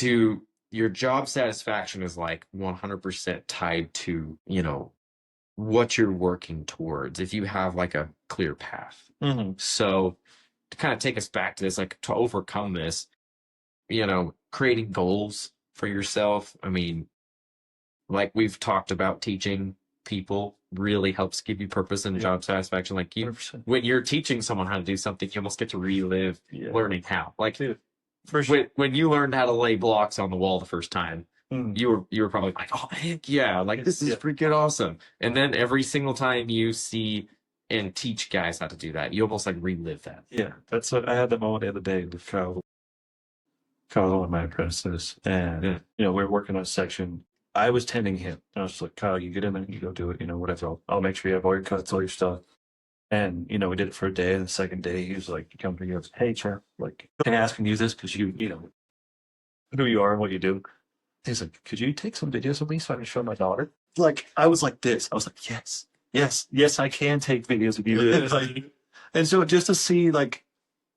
to your job satisfaction is like 100% tied to, what you're working towards if you have like a clear path. So to kind of take us back to this, like to overcome this, creating goals for yourself. I mean, like we've talked about, teaching people really helps give you purpose and job satisfaction. Like when you're teaching someone how to do something, you almost get to relive learning how. Like For sure. when you learned how to lay blocks on the wall the first time, you were probably like, oh heck yeah, like this is freaking awesome. And then every single time you see and teach guys how to do that, you almost like relive that. Yeah, that's what I had that moment the other day with Kyle. Kyle's one of my apprentices, and we were working on a section. I was tending him, and I was just like, Kyle, you get in there, you go do it, whatever. I'll make sure you have all your cuts, all your stuff. And we did it for a day, and the second day he was like, he comes to me, he goes, hey, champ, like, can I ask and use this because you know who you are and what you do. He's like, could you take some videos of me so I can show my daughter? Like, I was like this. I was like, yes, I can take videos of you. And so just to see, like,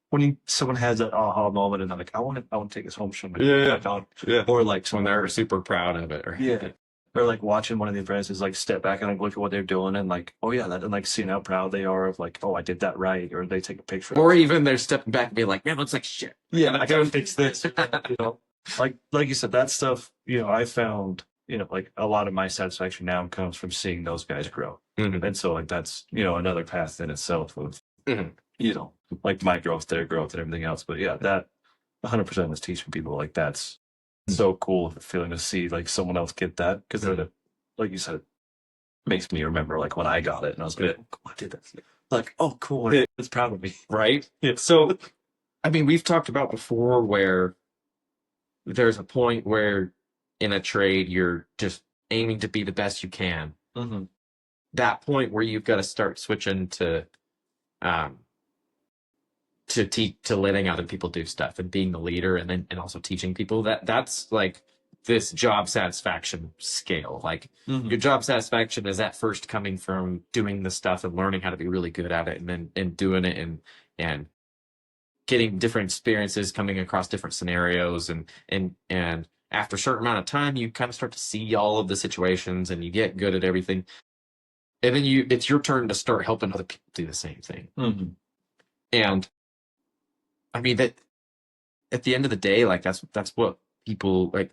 when someone has that aha moment and they're like, I want to take this home, show my daughter. Or like when they're super proud of it. Or like watching one of the apprentices like step back and like look at what they're doing and like, oh yeah, that, and like seeing how proud they are of like, oh, I did that right, or they take a picture. Or even they're stepping back and be like, man, looks like shit. Yeah, I gotta fix this. Like you said, that stuff. I found like a lot of my satisfaction now comes from seeing those guys grow, and so like that's another path in itself of like my growth, their growth, and everything else. But yeah, that 100% is teaching people. Like that's so cool feeling to see like someone else get that, because like you said, it makes me remember like when I got it and I was like, oh, cool, I did that. Like, oh cool, it's proud of me, right? So I mean, we've talked about before where there's a point where in a trade you're just aiming to be the best you can. That point where you've got to start switching to letting other people do stuff and being the leader, and also teaching people, that's like this job satisfaction scale. Like your job satisfaction is at first coming from doing the stuff and learning how to be really good at it, and then doing it and getting different experiences, coming across different scenarios, and after a certain amount of time you kind of start to see all of the situations and you get good at everything, and then it's your turn to start helping other people do the same thing. And I mean, that at the end of the day, like that's what people like.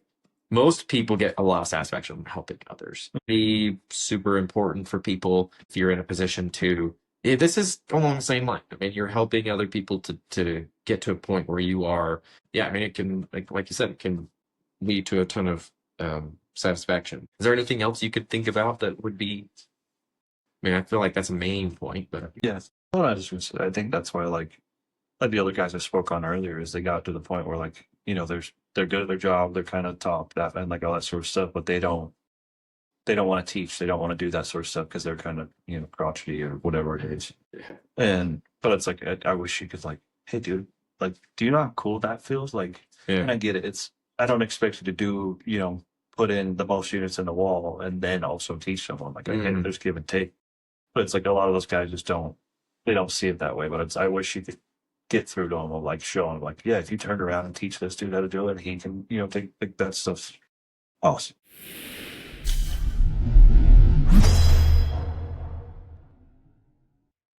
Most people get a lot of satisfaction from helping others. Be super important for people if you're in a position to. This is along the same line. I mean, you're helping other people to get to a point where you are. Yeah, I mean, it can like you said, it can lead to a ton of satisfaction. Is there anything else you could think about that would be? I mean, I feel like that's a main point, but yes. Well, I think that's why like the other guys I spoke on earlier is they got to the point where like they're good at their job, they're kind of top that and like all that sort of stuff, but they don't want to teach, they don't want to do that sort of stuff because they're kind of crotchety or whatever it is. But it's like I wish you could like, hey dude, like, do you know how cool that feels? Like, and I get it. I don't expect you to do put in the most units in the wall and then also teach someone. Like I get it, there's give and take, but it's like a lot of those guys just don't see it that way. But I wish you could get through to him of like showing him like, yeah, if you turn around and teach this dude how to do it, he can take like that stuff's awesome.